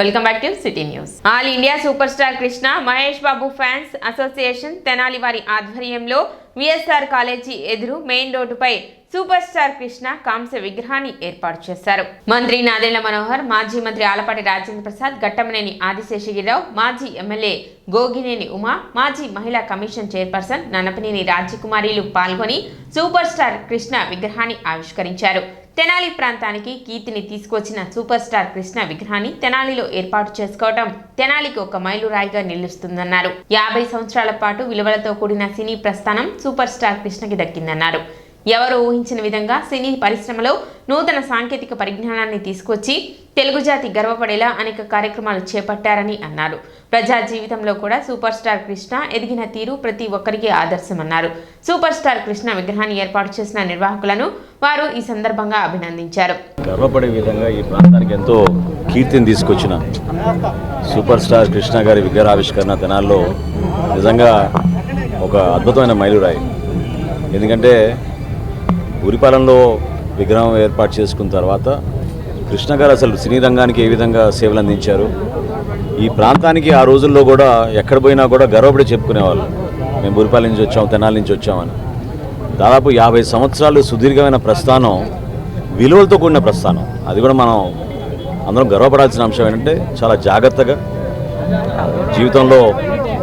Welcome back to city news. All India super star Krishna Mahesh Babu fans association Tenali వారి ఆధ్వర్యంలో VSR college ఎదురు main రోడ్డుపై super star Krishna కాంస్య విగ్రహాన్ని ఏర్పాటు చేశారు. మంత్రి నాదెళ్ల మనోహర్, మాజీ మంత్రి ఆలపాటి రాజేంద్ర ప్రసాద్, ఘట్టమనేని ఆదిశేషగిరిరావు, మాజీ ఎమ్మెల్యే గోగినేని ఉమా, మాజీ మహిళా కమిషన్ చైర్పర్సన్ నన్నపనేని రాజ్యకుమారిలు పాల్గొని సూపర్ స్టార్ కృష్ణ విగ్రహాన్ని ఆవిష్కరించారు. తెనాలి ప్రాంతానికి కీర్తిని తీసుకొచ్చిన సూపర్ స్టార్ కృష్ణ విగ్రహాన్ని తెనాలిలో ఏర్పాటు చేసుకోవడం తెనాలికి ఒక మైలురాయిగా నిలుస్తుందన్నారు. 50 సంవత్సరాల పాటు విలువలతో కూడిన సినీ ప్రస్థానం సూపర్ స్టార్ కృష్ణకి దక్కిందన్నారు. ఎవరు ఊహించిన విధంగా సినీ పరిశ్రమలో నూతన సాంకేతిక పరిజ్ఞానాన్ని తీసుకొచ్చి తెలుగు జాతి గర్వపడేలా అనేక కార్యక్రమాలు చేపట్టారని అన్నారు. ప్రజా జీవితంలో కూడా సూపర్ స్టార్ కృష్ణ ఎదిగిన తీరు ప్రతి ఒక్కరికి ఆదర్శమన్నారు. సూపర్ స్టార్ కృష్ణ విగ్రహాన్ని ఏర్పాటు చేసిన నిర్వాహకులను వారు ఈ సందర్భంగా అభినందించారు. గర్వపడే విధంగా ఈ ప్రాంతానికి ఎంతో కీర్తిని తీసుకొచ్చిన సూపర్ స్టార్ కృష్ణ గారి విగ్రహావిష్కరణ తెనాల్లో నిజంగా ఒక అద్భుతమైన మైలురాయి. ఎందుకంటే ఉరిపాలెంలో విగ్రహం ఏర్పాటు చేసుకున్న తర్వాత కృష్ణ గారు అసలు సినీ రంగానికి ఏ విధంగా సేవలు అందించారు, ఈ ప్రాంతానికి ఆ రోజుల్లో కూడా ఎక్కడ పోయినా కూడా గర్వపడి చెప్పుకునేవాళ్ళు, మేము ఉరిపాలెం నుంచి వచ్చాం, తెనాలి నుంచి వచ్చామని. దాదాపు 50 సంవత్సరాలు సుదీర్ఘమైన ప్రస్థానం, విలువలతో కూడిన ప్రస్థానం. అది కూడా మనం అందరం గర్వపడాల్సిన అంశం ఏంటంటే చాలా జాగ్రత్తగా జీవితంలో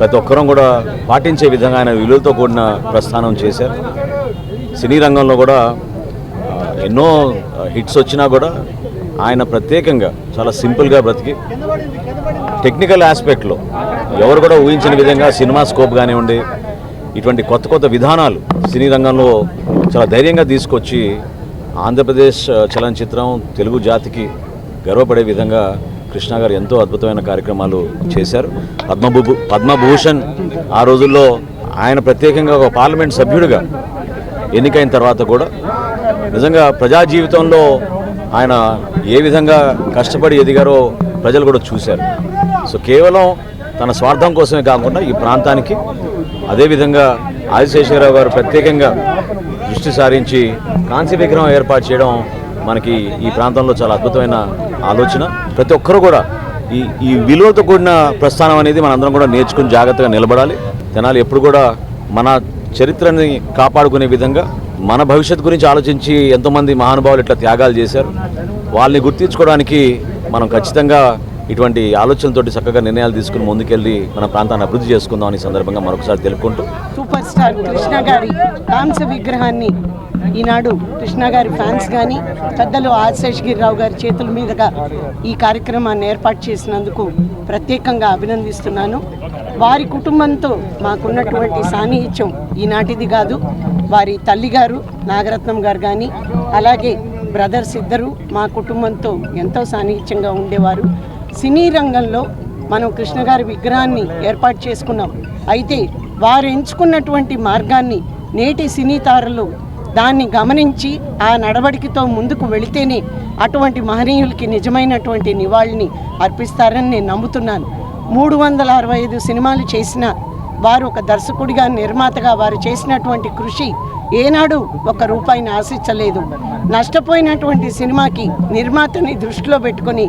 ప్రతి ఒక్కరూ కూడా పాటించే విధంగా ఆయన విలువలతో కూడిన ప్రస్థానం చేశారు. సినీ రంగంలో కూడా ఎన్నో హిట్స్ వచ్చినా కూడా ఆయన ప్రత్యేకంగా చాలా సింపుల్గా బ్రతికి టెక్నికల్ ఆస్పెక్ట్లో ఎవరు కూడా ఊహించిన విధంగా సినిమా స్కోప్ కానివ్వండి, ఇటువంటి కొత్త కొత్త విధానాలు సినీ రంగంలో చాలా ధైర్యంగా తీసుకొచ్చి ఆంధ్రప్రదేశ్ చలనచిత్రం తెలుగు జాతికి గర్వపడే విధంగా కృష్ణ గారు ఎంతో అద్భుతమైన కార్యక్రమాలు చేశారు. పద్మభూషణ్ ఆ రోజుల్లో ఆయన ప్రత్యేకంగా ఒక పార్లమెంట్ సభ్యుడిగా ఎన్నికైన తర్వాత కూడా నిజంగా ప్రజా జీవితంలో ఆయన ఏ విధంగా కష్టపడి ఎదిగారో ప్రజలు కూడా చూశారు. సో కేవలం తన స్వార్థం కోసమే కాకుండా ఈ ప్రాంతానికి అదేవిధంగా ఆదిశేషగిరిరావు గారు ప్రత్యేకంగా దృష్టి సారించి కాంస్య విగ్రహం ఏర్పాటు చేయడం మనకి ఈ ప్రాంతంలో చాలా అద్భుతమైన ఆలోచన. ప్రతి ఒక్కరూ కూడా ఈ విలువతో కూడిన ప్రస్థానం అనేది మనందరం కూడా నేర్చుకుని జాగ్రత్తగా నిలబడాలి. తెనాలి ఎప్పుడు కూడా మన చరిత్రని కాపాడుకునే విధంగా మన భవిష్యత్తు గురించి ఆలోచించి ఎంతోమంది మహానుభావులు ఇట్లా త్యాగాలు చేశారు. వాళ్ళని గుర్తించుకోవడానికి మనం ఖచ్చితంగా ఇటువంటి ఆలోచనలతోటి చక్కగా నిర్ణయాలు తీసుకుని ముందుకెళ్ళి మన ప్రాంతాన్ని అభివృద్ధి చేసుకుందాం అనే సందర్భంగా మరొకసారి తెలుపుకుంటూ సూపర్ స్టార్ కృష్ణ గారి కాంస్య విగ్రహాన్ని ఈనాడు కృష్ణ గారి ఫ్యాన్స్ కానీ పెద్దలు ఆదిశేషగిరిరావు గారి చేతుల మీదుగా ఈ కార్యక్రమాన్ని ఏర్పాటు చేసినందుకు ప్రత్యేకంగా అభినందిస్తున్నాను. వారి కుటుంబంతో మాకున్నటువంటి సాన్నిహిత్యం ఈనాటిది కాదు. వారి తల్లిగారు నాగరత్నం గారు కానీ అలాగే బ్రదర్స్ ఇద్దరు మా కుటుంబంతో ఎంతో సాన్నిహిత్యంగా ఉండేవారు. సినీ రంగంలో మనం కృష్ణ గారి విగ్రహాన్ని ఏర్పాటు చేసుకున్నాం. అయితే వారు ఎంచుకున్నటువంటి మార్గాన్ని నేటి సినీ తారలు దాన్ని గమనించి ఆ నడవడికతో ముందుకు వెళితేనే అటువంటి మహనీయులకి నిజమైనటువంటి నివాళిని అర్పిస్తారని నేను నమ్ముతున్నాను. 365 సినిమాలు చేసిన వారు ఒక దర్శకుడిగా నిర్మాతగా వారు చేసినటువంటి కృషి ఏనాడు ₹1 ఆశించలేదు. నష్టపోయినటువంటి సినిమాకి నిర్మాతని దృష్టిలో పెట్టుకొని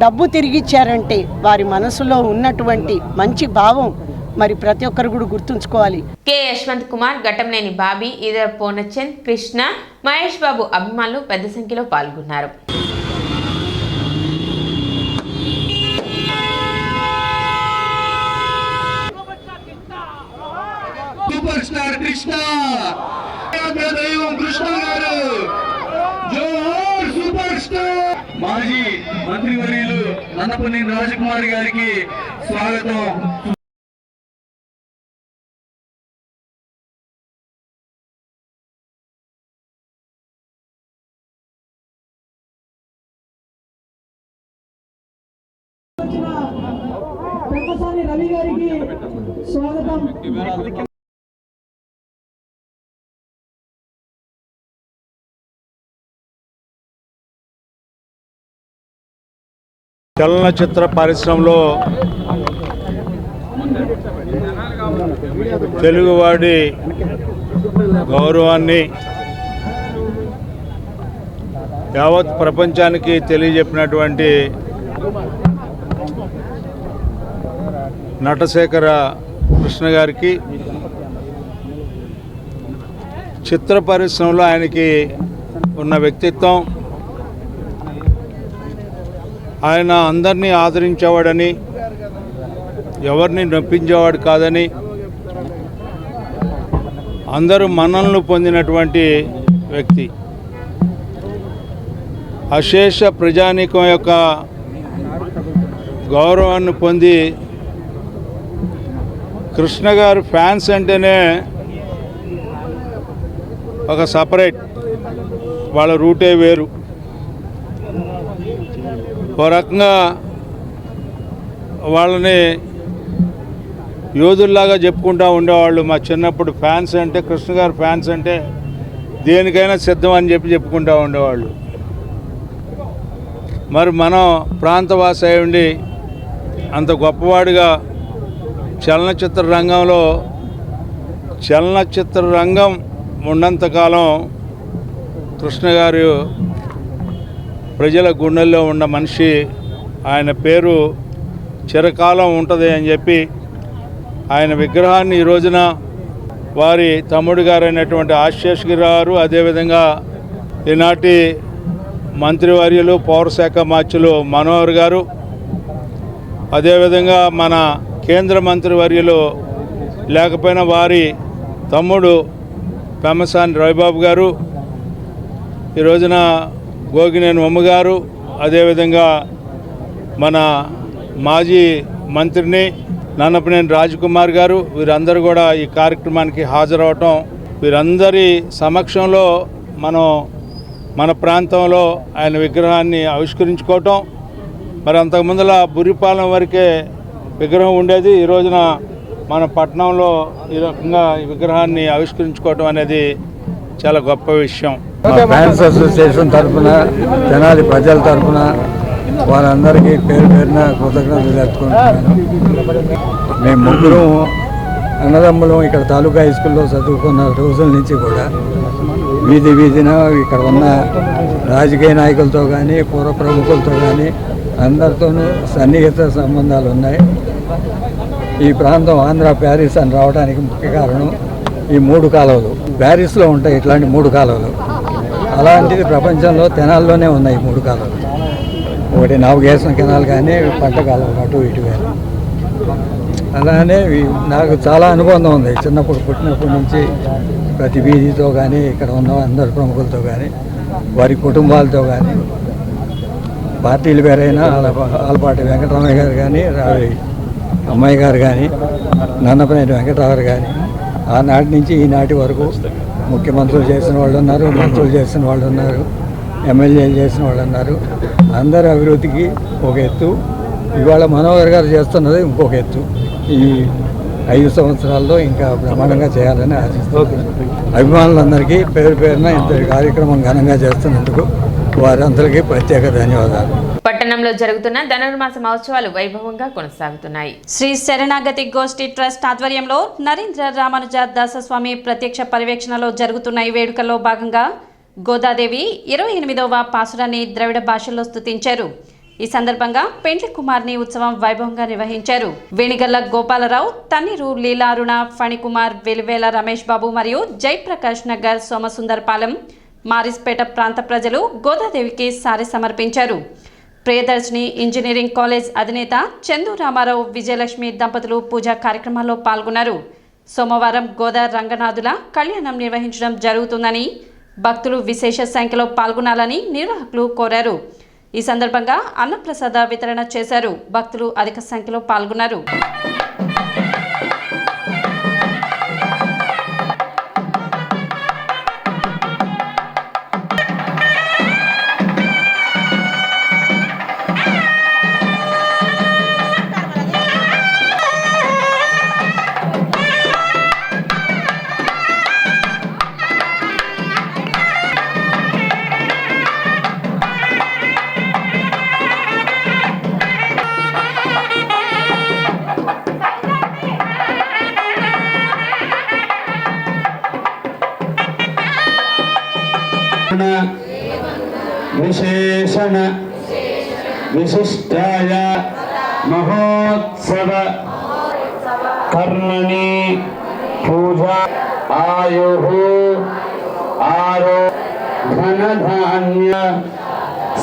డబ్బు తిరిగిచ్చారంటే వారి మనసులో ఉన్నటువంటి మంచి భావం మరి ప్రతి ఒక్కరు కూడా గుర్తుంచుకోవాలి. కె యశ్వంత్ కుమార్, ఘట్టమనేని బాబీ, ఈదర్ పూర్ణచంద్, కృష్ణ, మహేష్ బాబు అభిమానులు పెద్ద సంఖ్యలో పాల్గొన్నారు. సూపర్ స్టార్ కృష్ణ దైవం కృష్ణ గారు జోహార్ సూపర్ స్టార్. మాజీ మంత్రివర్యులు నన్నపనేని రాజకుమారి గారికి స్వాగతం. రవి గారికి స్వాగతం. చలనచిత్ర పరిశ్రమలో తెలుగువాడి గౌరవాన్ని యావత్ ప్రపంచానికి తెలియజెప్పినటువంటి నటశేఖర కృష్ణ గారికి చిత్ర పరిశ్రమలో ఆయనకి ఉన్న వ్యక్తిత్వం, ఆయన అందరినీ ఆదరించేవాడని, ఎవరిని నొప్పించేవాడు కాదని, అందరూ మన్ననలు పొందినటువంటి వ్యక్తి. అశేష ప్రజానీకం యొక్క గౌరవాన్ని పొంది కృష్ణ గారు ఫ్యాన్స్ అంటేనే ఒక సపరేట్, వాళ్ళ రూటే వేరు. ఓ రకంగా వాళ్ళని యోధుల్లాగా చెప్పుకుంటూ ఉండేవాళ్ళు. మా చిన్నప్పుడు ఫ్యాన్స్ అంటే, కృష్ణ గారు ఫ్యాన్స్ అంటే దేనికైనా సిద్ధం అని చెప్పుకుంటూ ఉండేవాళ్ళు. మరి మనం ప్రాంతవాసి అయి ఉండి అంత గొప్పవాడిగా చలనచిత్ర రంగం ఉన్నంతకాలం కృష్ణ గారు ప్రజల గుండెల్లో ఉన్న మనిషి. ఆయన పేరు చిరకాలం ఉంటుంది అని చెప్పి ఆయన విగ్రహాన్ని ఈ రోజున వారి తమ్ముడు గారైనటువంటి ఆశీష్ గారు, అదేవిధంగా ఈనాటి మంత్రివర్యులు పౌరశాఖ మార్చులు మనోహర్ గారు, అదేవిధంగా మన కేంద్ర మంత్రివర్యులు లేకపోయినా వారి తమ్ముడు పెమ్మసాని రవిబాబు గారు, ఈ రోజున గోగినేని ఉమ్మ గారు, అదేవిధంగా మన మాజీ మంత్రిని నన్నపనేని రాజకుమార్ గారు, వీరందరూ కూడా ఈ కార్యక్రమానికి హాజరవటం, వీరందరి సమక్షంలో మన ప్రాంతంలో ఆయన విగ్రహాన్ని ఆవిష్కరించుకోవటం. మరి అంతకుముందుల బుర్రిపాలెం వరకే విగ్రహం ఉండేది. ఈ రోజున మన పట్టణంలో ఈ రకంగా ఈ విగ్రహాన్ని ఆవిష్కరించుకోవటం అనేది చాలా గొప్ప విషయం. ఫ్యాన్స్ అసోసియేషన్ తరఫున, తెనాలి ప్రజల తరఫున వారందరికీ పేరు పేరున కృతజ్ఞతలు తెలుపుకుంటున్నాను. మేము ముగ్గురు అన్నదమ్ములం ఇక్కడ తాలూకా హై స్కూల్లో చదువుకున్న రోజుల నుంచి కూడా వీధిన ఇక్కడ ఉన్న రాజకీయ నాయకులతో కానీ, పూర్వ ప్రముఖులతో కానీ అందరితోనూ సన్నిహిత సంబంధాలు ఉన్నాయి. ఈ ప్రాంతం ఆంధ్ర ప్యారిస్ అని రావడానికి ముఖ్య కారణం ఈ 3 కాలువలు. ప్యారిస్లో ఉంటాయి ఇట్లాంటి 3 కాలువలు, అలాంటిది ప్రపంచంలో తెనాల్లోనే ఉన్నాయి 3 కాలువలు. ఒకటి నావిగేషన్ కెనాల్ కానీ, పంట కాలువలు అటు ఇటు కానీ. అలానే నాకు చాలా అనుబంధం ఉంది. చిన్నప్పుడు పుట్టినప్పటి నుంచి ప్రతి వీధితో కానీ, ఇక్కడ ఉన్న అందరి ప్రముఖులతో కానీ, వారి కుటుంబాలతో కానీ, పార్టీలు వేరైనా ఆలపాటి వెంకటరామయ్య గారు కానీ, రావి అమ్మాయి గారు కానీ, నన్నపనేని వెంకటరావు కానీ, ఆనాటి నుంచి ఈనాటి వరకు ముఖ్యమంత్రులు చేసిన వాళ్ళు ఉన్నారు, మంత్రులు చేసిన వాళ్ళు ఉన్నారు, ఎమ్మెల్యేలు చేసిన వాళ్ళు ఉన్నారు. అందరి అభివృద్ధికి ఒక ఎత్తు, ఇవాళ మనోహర్ గారు చేస్తున్నది ఇంకొక ఎత్తు. ఈ 5 సంవత్సరాల్లో ఇంకా బ్రహ్మాండంగా చేయాలని ఆశిస్తున్నాను. అభిమానులందరికీ పేరు పేరున ఇంత కార్యక్రమం ఘనంగా చేస్తున్నందుకు వారందరికీ ప్రత్యేక ధన్యవాదాలు. పట్టణంలో జరుగుతున్న ధనుర్మాస మహోత్సవాలు వైభవంగా కొనసాగుతున్నాయి. శ్రీ శరణాగతి గోష్ఠి ట్రస్ట్ ఆధ్వర్యంలో నరేంద్ర రామానుజ దాసస్వామి ప్రత్యక్ష పర్యవేక్షణలో జరుగుతున్న ఈ వేడుకల్లో భాగంగా గోదాదేవి 28వ పాసురాన్ని ద్రవిడ భాషల్లో స్తుతించారు. ఈ సందర్భంగా పెండ్లి కుమార్ని ఉత్సవం వైభవంగా నిర్వహించారు. వేణిగల్ల గోపాలరావు, తన్నీరు లీలారుణ, ఫణికుమార్, వెలివేల రమేష్ బాబు మరియు జయప్రకాష్ నగర్, సోమసుందర్పాలెం, మారిస్పేట ప్రాంత ప్రజలు గోదాదేవికి సారి సమర్పించారు. ప్రియదర్శిని ఇంజనీరింగ్ కాలేజ్ అధినేత చందు రామారావు, విజయలక్ష్మి దంపతులు పూజా కార్యక్రమాల్లో పాల్గొన్నారు. సోమవారం గోదా రంగనాథుల కళ్యాణం నిర్వహించడం జరుగుతుందని, భక్తులు విశేష సంఖ్యలో పాల్గొనాలని నిర్వాహకులు కోరారు. ఈ సందర్భంగా అన్నప్రసాద వితరణ చేశారు. భక్తులు అధిక సంఖ్యలో పాల్గొన్నారు. विशेषण विशिष्टाय महोत्सव कर्मणि पूजा आयुः आरो धन धान्य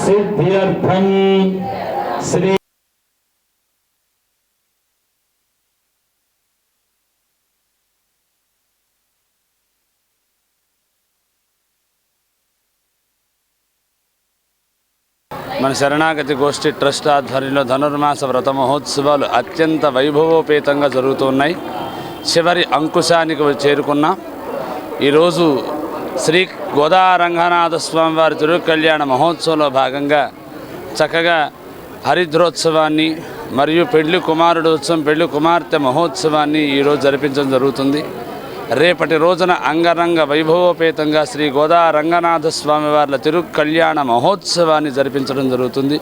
सिद्ध्यर्थं श्री మన శరణాగతి గోష్ఠి ట్రస్ట్ ఆధ్వర్యంలో ధనుర్మాస వ్రత మహోత్సవాలు అత్యంత వైభవోపేతంగా జరుగుతున్నాయి. చివరి అంకుశానికి చేరుకున్న ఈరోజు శ్రీ గోదా రంగనాథ స్వామి వారి తిరుకళ్యాణ మహోత్సవంలో భాగంగా చక్కగా హరిద్రోత్సవాన్ని మరియు పెళ్లి కుమారుడు ఉత్సవం పెళ్లి కుమార్తె మహోత్సవాన్ని ఈరోజు జరిపించడం జరుగుతుంది. రేపటి రోజున అంగరంగ వైభవోపేతంగా శ్రీ గోదా రంగనాథ స్వామి వార్ల తిరుకళ్యాణ మహోత్సవాన్ని జరిపించడం జరుగుతుంది.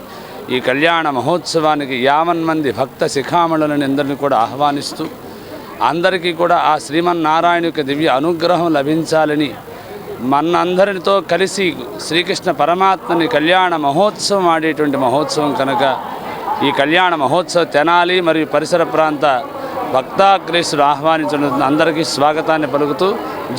ఈ కళ్యాణ మహోత్సవానికి 50 మంది భక్త శిఖామణులను అందరినీ కూడా ఆహ్వానిస్తూ అందరికీ కూడా ఆ శ్రీమన్నారాయణునికి దివ్య అనుగ్రహం లభించాలని మనందరితో కలిసి శ్రీకృష్ణ పరమాత్మని కళ్యాణ మహోత్సవం ఆడేటువంటి మహోత్సవం కనుక ఈ కళ్యాణ మహోత్సవ తెనాలి మరియు పరిసర ప్రాంత భక్తాగ్రేసులు ఆహ్వానించడం అందరికీ స్వాగతాన్ని పలుకుతూ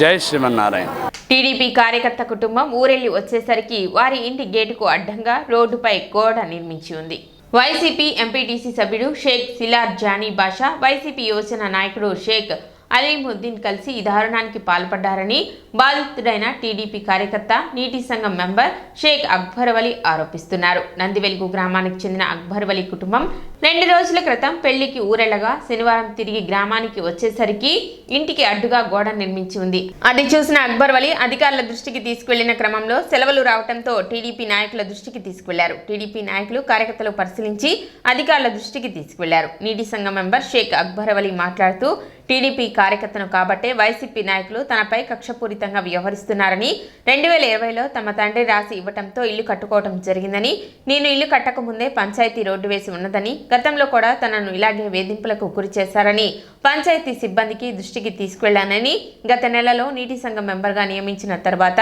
జై శ్రీమన్నారాయణ. టీడీపీ కార్యకర్త కుటుంబం ఊరెళ్లి వచ్చేసరికి వారి ఇంటి గేటుకు అడ్డంగా రోడ్డుపై గోడ నిర్మించి ఉంది. వైసీపీ ఎంపీటీసీ సభ్యుడు షేక్ సిలార్ జానీ బాషా, వైసీపీ యువజన నాయకుడు షేక్ అలీముద్దీన్ కలిసి ఈ దారుణానికి పాల్పడ్డారని బాధితుడైన టీడీపీ కార్యకర్త నీటి సంఘం మెంబర్ షేక్ అక్బర్ వలి ఆరోపిస్తున్నారు. నందివెలుగు గ్రామానికి చెందిన అక్బర్ వలి కుటుంబం 2 రోజుల క్రితం పెళ్లికి ఊరెళ్లగా శనివారం తిరిగి గ్రామానికి వచ్చేసరికి ఇంటికి అడ్డుగా గోడ నిర్మించి ఉంది. అది చూసిన అక్బర్ వలి అధికారుల దృష్టికి తీసుకువెళ్లిన క్రమంలో సెలవులు రావడంతో టీడీపీ నాయకుల దృష్టికి తీసుకువెళ్లారు. టీడీపీ నాయకులు కార్యకర్తలు పరిశీలించి అధికారుల దృష్టికి తీసుకువెళ్లారు. నీటి సంఘం మెంబర్ షేక్ అక్బర్ వలి మాట్లాడుతూ టీడీపీ కార్యకర్తను కాబట్టే వైసీపీ నాయకులు తనపై కక్షపూరితంగా వ్యవహరిస్తున్నారని 2020లో తమ తండ్రి రాసి ఇవ్వటంతో ఇల్లు కట్టుకోవడం జరిగిందని, నేను ఇల్లు కట్టకముందే పంచాయతీ రోడ్డు వేసి ఉన్నదని, గతంలో కూడా తనను ఇలాగే వేధింపులకు గురి చేశారని పంచాయతీ సిబ్బందికి దృష్టికి తీసుకెళ్లానని, గత నెలలో నీటి సంఘం మెంబర్గా నియమించిన తర్వాత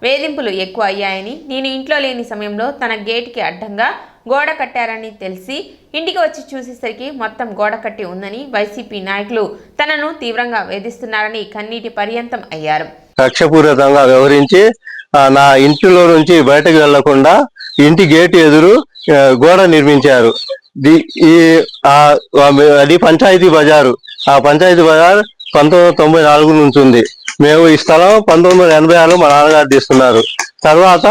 వేధింపులు ఎక్కువ అయ్యాయని, నేను ఇంట్లో లేని సమయంలో తన గేటుకి అడ్డంగా గోడ కట్టారని తెలిసి ఇంటికి వచ్చి చూసేసరికి మొత్తం గోడ కట్టి ఉందని, వైసీపీ నాయకులు తనను తీవ్రంగా వేధిస్తున్నారని కన్నీటి పర్యంతం అయ్యారు. కక్షపూరితంగా వ్యవహరించి నా ఇంటిలో నుంచి బయటకు వెళ్లకుండా ఇంటి గేటు ఎదురు గోడ నిర్మించారు. అది పంచాయతీ బజారు. ఆ పంచాయతీ బజార్ 1994 నుంచి ఉంది. మేము ఈ స్థలం 1986లో మా నాన్నగారు తీస్తున్నారు. తర్వాత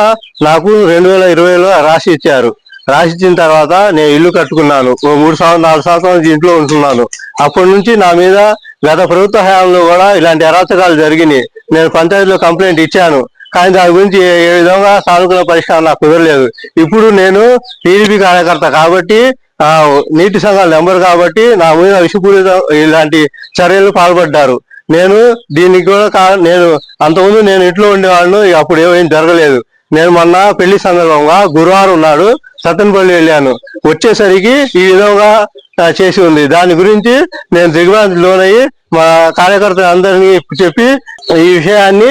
నాకు 2020లో రాసి ఇచ్చారు. రాసిచ్చిన తర్వాత నేను ఇల్లు కట్టుకున్నాను. 3-4 సంవత్సరాల నుంచి ఇంట్లో ఉంటున్నాను. అప్పటి నుంచి నా మీద గత ప్రభుత్వ హయాంలో కూడా ఇలాంటి అరాచకాలు జరిగినాయి. నేను పంచాయతీలో కంప్లైంట్ ఇచ్చాను, కానీ దాని గురించి ఏ విధంగా సానుకూల పరిష్కారం నాకు కుదరలేదు. ఇప్పుడు నేను టీడీపీ కార్యకర్త కాబట్టి, నీటి సంఘాల నెంబర్ కాబట్టి నా మీద విషపూరిత ఇలాంటి చర్యలు పాల్పడ్డారు. నేను దీనికి కూడా నేను అంతకుముందు నేను ఇంట్లో ఉండేవాళ్ళను, అప్పుడు ఏమేం జరగలేదు. నేను మొన్న పెళ్లి సందర్భంగా గురువారం నాడు సత్తెనపల్లి వెళ్ళాను. వచ్చేసరికి ఈ విధంగా చేసి ఉంది. దాని గురించి నేను దిగ్భ్రాంతికి లోనయ్యి మా కార్యకర్తలు అందరినీ చెప్పి ఈ విషయాన్ని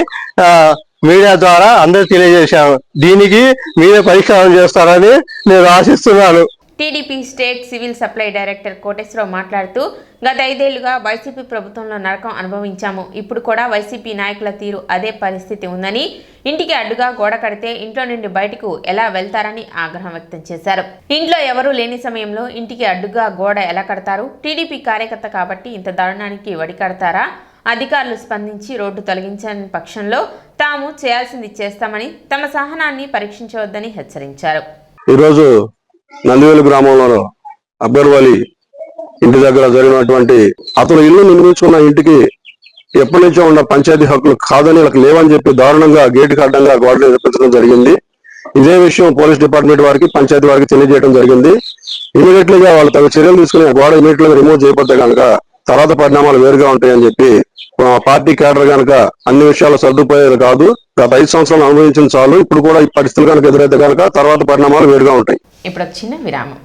మీడియా ద్వారా అందరికి తెలియజేశాను. దీనికి మీరే పరిష్కారం చేస్తారని నేను ఆశిస్తున్నాను. TDP state civil supply director Koteswararao మాట్లాడుతూ, గత 5 ఏళ్లుగా వైసీపీ ప్రభుత్వంలో నరకం అనుభవించాము. ఇప్పుడు కూడా వైసీపీ నాయకుల తీరు అదే పరిస్థితి ఉందని, ఇంటికి అడ్డుగా గోడ కడితే ఇంట్లో నుండి బయటకు ఎలా వెళ్తారని ఆగ్రహం వ్యక్తం చేశారు. ఇంట్లో ఎవరూ లేని సమయంలో ఇంటికి అడ్డుగా గోడ ఎలా కడతారు? టీడీపీ కార్యకర్త కాబట్టి ఇంత దారుణానికి వడికడతారా? అధికారులు స్పందించి రోడ్డు తొలగించని పక్షంలో తాము చేయాల్సింది చేస్తామని, తమ సహనాన్ని పరీక్షించవద్దని హెచ్చరించారు. ఈరోజు నందివేలు గ్రామంలో అక్బర్ వలి ఇంటి దగ్గర జరిగినటువంటి అతను ఇల్లు నిర్మించుకున్న ఇంటికి ఎప్పటి నుంచో ఉన్న పంచాయతీ హక్కులు కాదని వాళ్ళకి లేవని చెప్పి దారుణంగా గేటుకి అడ్డంగా గోడ నిర్మించడం జరిగింది. ఇదే విషయం పోలీస్ డిపార్ట్మెంట్ వారికి పంచాయతీ వారికి తెలియజేయడం జరిగింది. ఇమీడియట్లీగా వాళ్ళు తగు చర్యలు తీసుకుని గోడ ఇమీడియట్లీగా రిమూవ్ చేయకపోతే కనుక తర్వాత పరిణామాలు వేరుగా ఉంటాయని చెప్పి పార్టీ క్యాడర్ కనుక అన్ని విషయాలు సర్దుపోయేది కాదు. గత 5 సంవత్సరాలు అనుభవించిన చాలు. ఇప్పుడు కూడా ఈ పరిస్థితులు కనుక ఎదురైతే కనుక తర్వాత పరిణామాలు వేరుగా ఉంటాయి. ఇప్పుడు చిన్న విరామం.